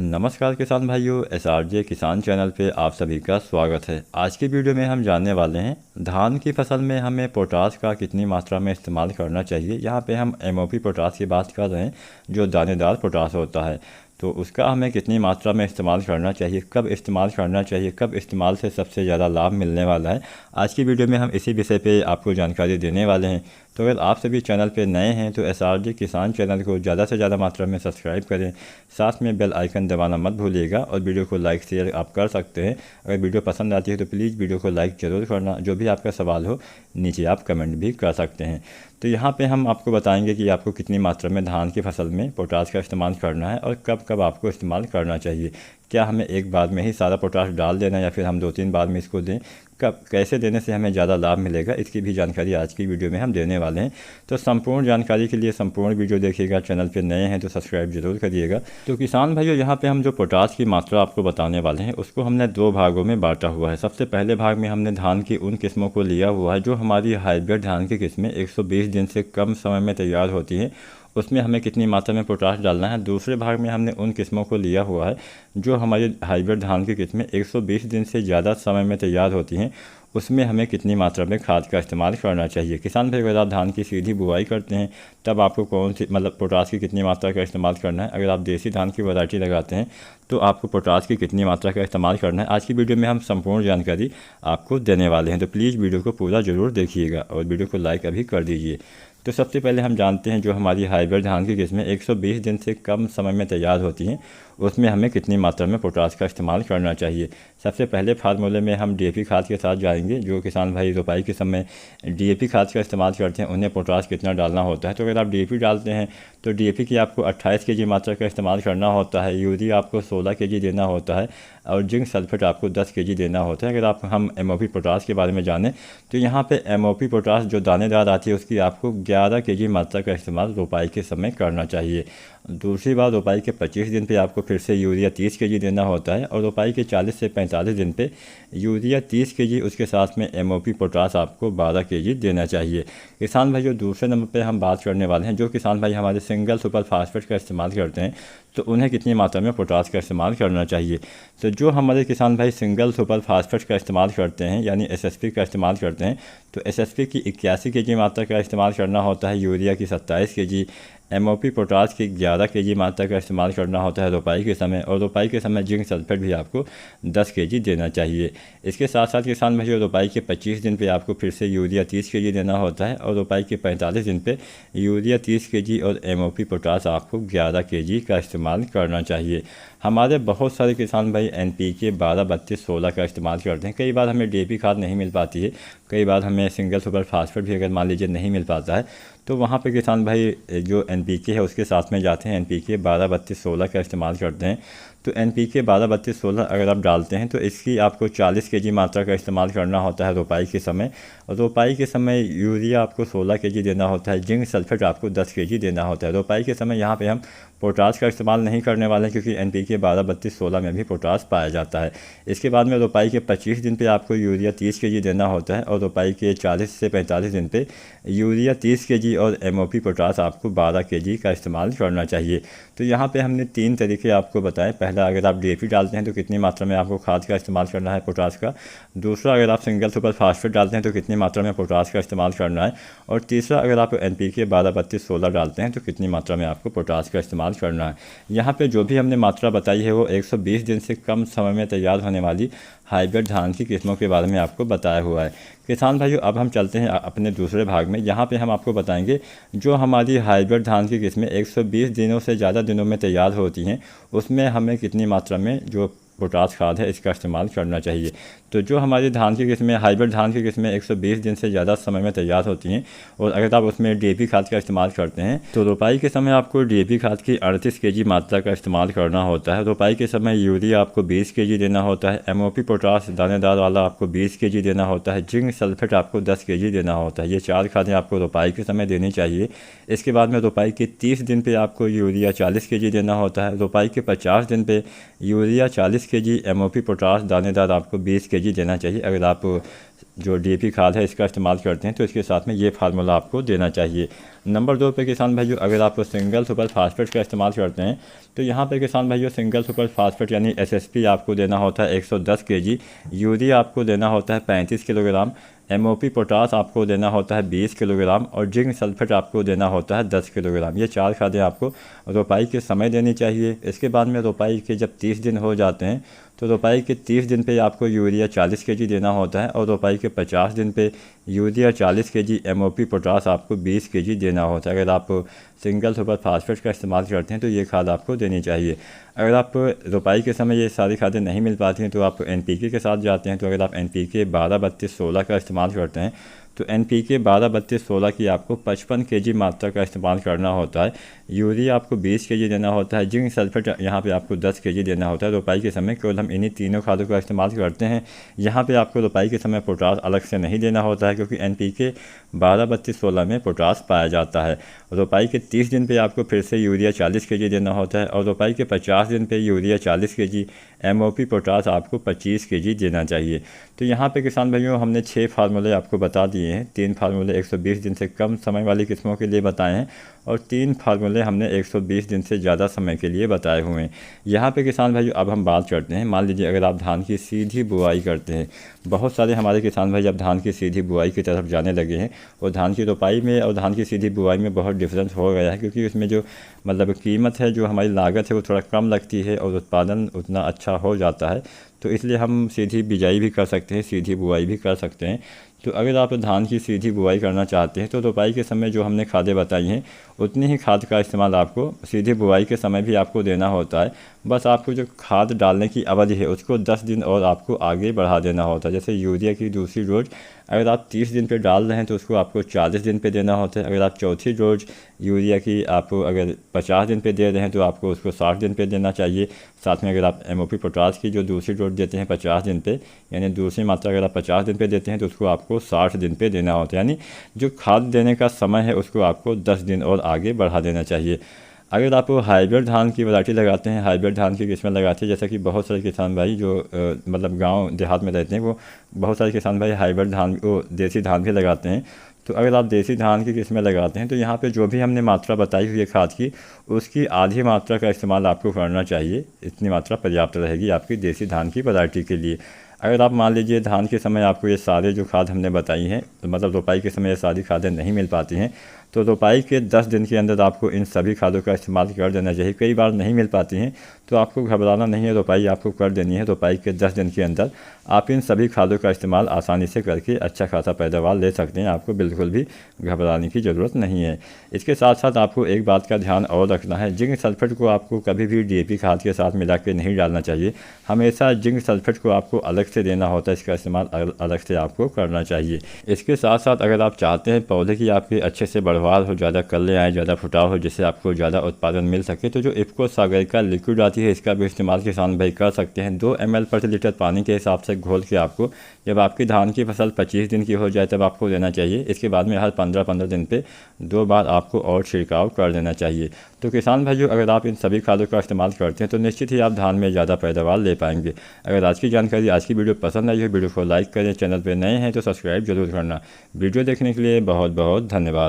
नमस्कार किसान भाइयों, SRJ किसान चैनल पे आप सभी का स्वागत है। आज की वीडियो में हम जानने वाले हैं धान की फसल में हमें पोटाश का कितनी मात्रा में इस्तेमाल करना चाहिए। यहाँ पे हम MOP पोटाश की बात कर रहे हैं, जो दानेदार पोटाश होता है, तो उसका हमें कितनी मात्रा में इस्तेमाल करना चाहिए, कब इस्तेमाल करना चाहिए, कब इस्तेमाल से सबसे ज़्यादा लाभ मिलने वाला है। आज की वीडियो में हम इसी विषय पे आपको जानकारी देने वाले हैं। तो अगर आप सभी चैनल पे नए हैं तो SRJ किसान चैनल को ज़्यादा से ज़्यादा मात्रा में सब्सक्राइब करें, साथ में बेल आइकन दबाना मत भूलिएगा और वीडियो को लाइक शेयर आप कर सकते हैं। अगर वीडियो पसंद आती है तो प्लीज़ वीडियो को लाइक ज़रूर करना। जो भी आपका सवाल हो नीचे आप कमेंट भी कर सकते हैं। तो यहाँ पे हम आपको बताएंगे कि आपको कितनी मात्रा में धान की फसल में पोटाश का इस्तेमाल करना है और कब कब आपको इस्तेमाल करना चाहिए। क्या हमें एक बार में ही सारा पोटाश डाल देना या फिर हम 2-3 बार में इसको दें, कब कैसे देने से हमें ज़्यादा लाभ मिलेगा, इसकी भी जानकारी आज की वीडियो में हम देने वाले हैं। तो संपूर्ण जानकारी के लिए संपूर्ण वीडियो देखिएगा। चैनल पे नए हैं तो सब्सक्राइब जरूर करिएगा। तो किसान भाइयों, यहाँ पे हम जो पोटाश की मात्रा आपको बताने वाले हैं उसको हमने 2 भागों में बांटा हुआ है। सबसे पहले भाग में हमने धान की उन किस्मों को लिया हुआ है जो हमारी हाइब्रिड धान की किस्में 120 दिन से कम समय में तैयार होती हैं, उसमें हमें कितनी मात्रा में पोटाश डालना है। दूसरे भाग में हमने उन किस्मों को लिया हुआ है जो हमारी हाइब्रिड धान की किस्में 120 दिन से ज़्यादा समय में तैयार होती हैं, उसमें हमें कितनी मात्रा में खाद का इस्तेमाल करना चाहिए। किसान भाई, अगर आप धान की सीधी बुआई करते हैं तब आपको कौन सी पोटाश की कितनी मात्रा का इस्तेमाल करना है। अगर आप देसी धान की वैरायटी लगाते हैं तो आपको पोटाश की कितनी मात्रा का इस्तेमाल करना है। आज की वीडियो में हम संपूर्ण जानकारी आपको देने वाले हैं, तो प्लीज़ वीडियो को पूरा ज़रूर देखिएगा और वीडियो को लाइक अभी कर दीजिए। तो सबसे पहले हम जानते हैं जो हमारी हाइब्रिड धान की किस्में 120 दिन से कम समय में तैयार होती हैं, उसमें हमें कितनी मात्रा में पोटाश का इस्तेमाल करना चाहिए। सबसे पहले फार्मूले में हम DAP खाद के साथ जाएंगे। जो किसान भाई रोपाई के समय DAP खाद का इस्तेमाल करते हैं उन्हें पोटाश कितना डालना होता है। तो अगर आप DAP डालते हैं तो DAP की आपको 28 kg मात्रा का इस्तेमाल करना होता है, यूरिया आपको 16 kg देना होता है और जिंक सल्फेट आपको 10 kg देना होता है। अगर हम MOP पोटाश के बारे में जानें तो यहाँ पे MOP पोटाश जो दानेदार आती है उसकी आपको 11 kg मात्रा का इस्तेमाल रोपाई के समय करना चाहिए। दूसरी बार रोपाई के 25 दिन पे आपको फिर से यूरिया 30 kg देना होता है और रोपाई के 40 से 45 दिन पे यूरिया 30 kg, उसके साथ में MOP पोटाश आपको 12 kg देना चाहिए। किसान भाइयों, दूसरे नंबर पे हम बात करने वाले हैं जो किसान भाई हमारे सिंगल सुपर फास्फेट का इस्तेमाल करते हैं तो उन्हें कितनी मात्रा में पोटाश का इस्तेमाल करना चाहिए। तो जो हमारे किसान भाई सिंगल सुपर फास्फेट का इस्तेमाल करते हैं यानी SSP का इस्तेमाल करते हैं तो SSP की 81 kg मात्रा का इस्तेमाल करना होता है, यूरिया की 27 kg, MOP पोटाश की 11 kg मात्रा का इस्तेमाल करना होता है रोपाई के समय, और रोपाई के समय जिंक सल्फेट भी आपको 10 kg देना चाहिए। इसके साथ साथ किसान भाइयों, रोपाई के 25 दिन पे आपको फिर से यूरिया 30 kg देना होता है और रोपाई के 45 दिन पे यूरिया 30 kg और MOP पोटाश आपको 11 kg का इस्तेमाल करना चाहिए। हमारे बहुत सारे किसान भाई NPK 12, 32, 16 का इस्तेमाल करते हैं। कई बार हमें DAP खाद नहीं मिल पाती है, कई बार हमें सिंगल सुपर फास्फेट भी अगर मान लीजिए नहीं मिल पाता है तो वहाँ पे किसान भाई जो NPK है उसके साथ में जाते हैं, NPK 12, 32, 16 का इस्तेमाल करते हैं। तो NPK 12, 32, 16 अगर आप डालते हैं तो इसकी आपको 40 kg मात्रा का इस्तेमाल करना होता है रोपाई के समय, और रोपाई के समय यूरिया आपको 16 kg देना होता है, जिंक सल्फेट आपको 10 kg देना होता है। रोपाई के समय यहाँ पे हम पोटाश का इस्तेमाल नहीं करने वाले हैं क्योंकि NPK 12, 32, 16 में भी पोटाश पाया जाता है। इसके बाद में रोपाई के 25 दिन पे आपको यूरिया 30 kg देना होता है और रोपाई के 40 से 45 दिन पे यूरिया 30 kg और MOP पोटाश आपको 12 kg का इस्तेमाल करना चाहिए। तो यहाँ पे हमने 3 तरीके आपको बताए। पहला, अगर आप DAP डालते हैं तो कितनी मात्रा में आपको खाद का इस्तेमाल करना है पोटाश का। दूसरा, अगर आप सिंगल सुपर फास्फेट डालते हैं तो कितनी मात्रा में पोटाश का इस्तेमाल करना है। और तीसरा, अगर आप NPK 12, 32, 16 डालते हैं तो कितनी मात्रा में आपको पोटाश का इस्तेमाल करना है। यहाँ पे जो भी हमने मात्रा बताई है वो 120 दिन से कम समय में तैयार होने वाली हाइब्रिड धान की किस्मों के बारे में आपको बताया हुआ है। किसान भाइयों, अब हम चलते हैं अपने दूसरे भाग में। यहाँ पे हम आपको बताएंगे जो हमारी हाइब्रिड धान की किस्में 120 दिनों से ज़्यादा दिनों में तैयार होती हैं उसमें हमें कितनी मात्रा में जो पोटाश खाद है इसका इस्तेमाल करना चाहिए। तो जो हमारी धान की किस्में हाइब्रिड धान की किस्में 120 दिन से ज़्यादा समय में तैयार होती हैं और अगर आप उसमें DAP खाद का इस्तेमाल करते हैं तो रोपाई के समय आपको DAP खाद की 38 kg मात्रा का इस्तेमाल करना होता है। रोपाई के समय यूरिया आपको 20 kg देना होता है, MOP पोटाश दानेदार वाला आपको 20 kg देना होता है, जिंक सल्फेट आपको 10 kg देना होता है। ये 4 खादें आपको रोपाई के समय देनी चाहिए। इसके बाद में रोपाई के 30 दिन पर आपको यूरिया 40 kg देना होता है, रोपाई के 50 दिन पर यूरिया 40 kg, MOP पोटाश दानेदार आपको 20 kg देना चाहिए। अगर आप जो DAP खाद है इसका इस्तेमाल करते हैं तो इसके साथ में ये फार्मूला आपको देना चाहिए। नंबर 2 पे किसान भाइयों, अगर आप सिंगल सुपर फास्फेट का इस्तेमाल करते हैं तो यहाँ पे किसान भाइयों सिंगल सुपर फास्फेट यानी SSP आपको देना होता है 110 kg, यूरिया आपको देना होता है 35 किलोग्राम, MOP पोटास आपको देना होता है 20 किलोग्राम और जिंक सल्फेट आपको देना होता है 10 किलोग्राम। ये 4 खादें आपको रोपाई के समय देनी चाहिए। इसके बाद में रोपाई के जब 30 दिन हो जाते हैं तो रोपाई के 30 दिन पे आपको यूरिया 40 kg देना होता है और रोपाई के 50 दिन पे यूरिया 40 kg, MOP पोटास आपको 20 kg देना होता है। अगर आप सिंगल सुपर फास्फेट का इस्तेमाल करते हैं तो ये खाद आपको देनी चाहिए। अगर आप रोपाई के समय ये सारी खादें नहीं मिल पाती हैं तो आप NPK के साथ जाते हैं। तो अगर आप NPK 12-32-16 का इस्तेमाल करते हैं तो NPK 12-32-16 की आपको 55 kg मात्रा का इस्तेमाल करना होता है। यूरिया आपको 20 kg देना होता है, जिंक सल्फेट यहाँ पे आपको 10 kg देना होता है। रोपाई के समय केवल हम इन्हीं तीनों खादों का इस्तेमाल करते हैं। यहाँ पे आपको रोपाई के समय पोटास अलग से नहीं देना होता है क्योंकि NPK 12-32-16 में पोटास पाया जाता है। रोपाई के 30 दिन पे आपको फिर से यूरिया 40 kg देना होता है और रोपाई के 50 दिन पे यूरिया 40 kg, MOP पोटास आपको 25 kg देना चाहिए। तो यहाँ पे किसान भाइयों हमने 6 फार्मूले आपको बता दिए हैं। 3 फार्मूले 120 दिन से कम समय वाली किस्मों के लिए बताए हैं और 3 फार्मूले हमने 120 दिन से ज़्यादा समय के लिए बताए हुए हैं। यहाँ पे किसान भाइयों अब हम बात करते हैं, मान लीजिए अगर आप धान की सीधी बुआई करते हैं, बहुत सारे हमारे किसान भाई अब धान की सीधी बुआई की तरफ जाने लगे हैं और धान की रोपाई में और धान की सीधी बुआई में बहुत डिफरेंस हो गया है क्योंकि उसमें जो मतलब कीमत है, जो हमारी लागत है वो थोड़ा कम लगती है और उत्पादन उतना अच्छा हो जाता है। तो इसलिए हम सीधी बिजाई भी कर सकते हैं, सीधी बुआई भी कर सकते हैं। तो अगर आप धान की सीधी बुआई करना चाहते हैं तो रोपाई के समय जो हमने खादें बताई हैं उतनी ही खाद का इस्तेमाल आपको सीधी बुआई के समय भी आपको देना होता है। बस आपको जो खाद डालने की अवधि है उसको 10 दिन और आपको आगे बढ़ा देना होता है। जैसे यूरिया की दूसरी डोज अगर आप 30 दिन पे डाल रहे हैं तो उसको आपको 40 दिन पे देना होता है। अगर आप चौथी डोज यूरिया की आप अगर 50 दिन पे दे रहे हैं तो आपको उसको 60 दिन पे देना चाहिए। साथ में अगर आप MOP पोटास की जो दूसरी डोज देते हैं 50 दिन पे, यानी दूसरी मात्रा अगर आप 50 दिन पे देते हैं तो उसको आपको 60 दिन पे देना होता है। यानी जो खाद देने का समय है उसको आपको 10 दिन और आगे बढ़ा देना चाहिए। अगर आप हाइब्रिड धान की वैरायटी लगाते हैं, हाइब्रिड धान की किस्में लगाते हैं, जैसा कि बहुत सारे किसान भाई जो मतलब गांव देहात में रहते हैं वो बहुत सारे किसान भाई हाइब्रिड धान को देसी धान भी लगाते हैं। तो अगर आप देसी धान की किस्में लगाते हैं तो यहाँ पे जो भी हमने मात्रा बताई हुई है खाद की उसकी आधी मात्रा का इस्तेमाल आपको करना चाहिए। इतनी मात्रा पर्याप्त रहेगी आपकी देसी धान की वैरायटी के लिए। अगर आप मान लीजिए धान के समय आपको ये सारे जो खाद हमने बताई हैं तो मतलब रोपाई के समय ये सारी खादें नहीं मिल पाती हैं तो रोपाई के 10 दिन के अंदर आपको इन सभी खादों का इस्तेमाल कर देना चाहिए। कई बार नहीं मिल पाती हैं तो आपको घबराना नहीं है, रोपाई आपको कर देनी है। रोपाई के 10 दिन के अंदर आप इन सभी खादों का इस्तेमाल आसानी से करके अच्छा खासा पैदावार ले सकते हैं। आपको बिल्कुल भी घबराने की ज़रूरत नहीं है। इसके साथ साथ आपको एक बात का ध्यान और रखना है, जिंक सल्फेट को आपको कभी भी DAP खाद के साथ मिला के नहीं डालना चाहिए। हमेशा जिंक सल्फेट को आपको अलग से देना होता है, इसका इस्तेमाल अलग से आपको करना चाहिए। इसके साथ साथ अगर आप चाहते हैं पौधे की आपके अच्छे से बढ़वार हो, ज़्यादा कल्ले आए, ज़्यादा फुटाव हो, जिससे आपको ज़्यादा उत्पादन मिल सके, तो जो इफ्को सागर का लिक्विड आती है इसका भी इस्तेमाल किसान भाई कर सकते हैं। 2 ml प्रति लीटर पानी के हिसाब से घोल के आपको जब आपकी धान की फसल 25 दिन की हो जाए तब आपको देना चाहिए। इसके बाद में हर 15-15 दिन पे 2 बार आपको और छिड़काव कर देना चाहिए। तो किसान भाइयों अगर आप इन सभी खादों का इस्तेमाल करते हैं तो निश्चित ही आप धान में ज़्यादा पैदावार ले पाएंगे। अगर आज की जानकारी, आज की वीडियो पसंद आई हो, वीडियो को लाइक करें, चैनल पर नए हैं तो सब्सक्राइब जरूर करना। वीडियो देखने के लिए बहुत बहुत धन्यवाद।